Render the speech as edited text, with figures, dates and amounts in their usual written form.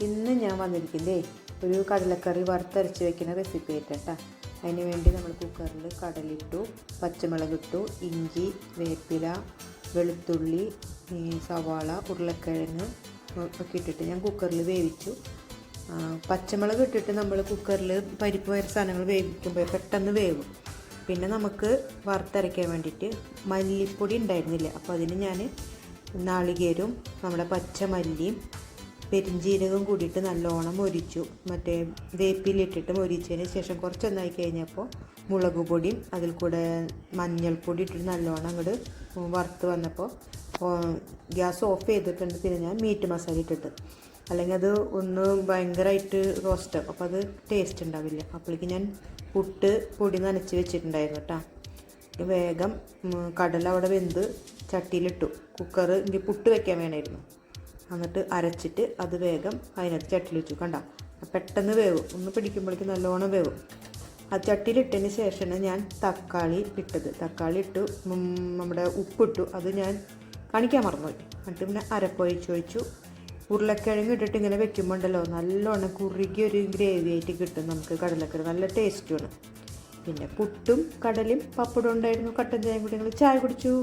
ഇന്ന് ഞാൻ വന്നിരിക്കുന്നേ ഒരു കടലക്കറി വറുത്തരച്ച് വെക്കുന്ന റെസിപ്പി ആയിട്ടാ. അതിന് വേണ്ടി നമ്മൾ കുക്കറിൽ കടലിട്ടു, പച്ചമുളകിട്ടു, ഇഞ്ചി, വേപ്പില, വെളുത്തുള്ളി, സവാള, ഉരുളക്കിഴങ്ങ് ഒക്കെ ഇട്ടിട്ട് ഞാൻ കുക്കറിൽ വേവിച്ചു. പച്ചമുളക് ഇട്ടിട്ട് നമ്മൾ കുക്കറിൽ പരിപ്പ് വരെ സാധനങ്ങൾ വേവിക്കുമ്പോൾ പെട്ടെന്ന് വേവും. പിന്നെ നമുക്ക് വറുത്തരയ്ക്കാൻ വേണ്ടിയിട്ട് മല്ലിപ്പൊടി ഉണ്ടായിരുന്നില്ല, അപ്പോൾ അതിന് ഞാൻ നാളികേരവും നമ്മുടെ പച്ചമല്ലിയും പെരിഞ്ചീരകം കൂടിയിട്ട് നല്ലോണം മൊരിച്ചു. മറ്റേ വേപ്പിലിട്ടിട്ട് മൊരിച്ചതിന് ശേഷം കുറച്ചൊന്നായി കഴിഞ്ഞപ്പോൾ മുളക് പൊടിയും അതിൽ കൂടെ മഞ്ഞൾപ്പൊടി ഇട്ടിട്ട് നല്ലോണം അങ്ങോട്ട് വറുത്ത് വന്നപ്പോൾ ഗ്യാസ് ഓഫ് ചെയ്തിട്ടുണ്ട്. പിന്നെ ഞാൻ മീറ്റ് മസാല ഇട്ടിട്ട്, അല്ലെങ്കിൽ അത് ഒന്ന് ഭയങ്കരമായിട്ട് റോസ്റ്റാവും, അപ്പോൾ അത് ടേസ്റ്റ് ഉണ്ടാവില്ല. അപ്പോഴേക്ക് ഞാൻ പുട്ട് പൊടി നനച്ച് വെച്ചിട്ടുണ്ടായിരുന്നു കേട്ടോ. വേഗം കടല അവിടെ വെന്ത് ചട്ടിയിലിട്ടു. കുക്കർ എനിക്ക് പുട്ട് വെക്കാൻ വേണമായിരുന്നു. എന്നിട്ട് അരച്ചിട്ട് അത് വേഗം അതിനകത്ത് ചട്ടിയിൽ വെച്ചു. കണ്ട പെട്ടെന്ന് വേവും, ഒന്ന് പിടിക്കുമ്പോഴേക്ക് നല്ലോണം വേവും. ആ ചട്ടിയിലിട്ടതിന് ശേഷമാണ് ഞാൻ തക്കാളി ഇട്ടത്. തക്കാളി ഇട്ടു, നമ്മുടെ ഉപ്പിട്ടു, അത് ഞാൻ കാണിക്കാൻ മറന്നുപോയി. എന്നിട്ട് പിന്നെ അരപ്പൊഴിച്ചൊഴിച്ചു. ഉരുളക്കിഴങ്ങ് ഇട്ടിട്ട് ഇങ്ങനെ വെക്കുമ്പോൾ ഉണ്ടല്ലോ നല്ലോണം കുറുകിയ ഒരു ഗ്രേവി ആയിട്ട് കിട്ടും നമുക്ക് കടലക്കറി, നല്ല ടേസ്റ്റുമാണ്. പിന്നെ പുട്ടും കടലയും പപ്പടം ഉണ്ടായിരുന്നു, കട്ടൻ ചായയും കൂടി ഞങ്ങൾ ചായ കുടിച്ചു.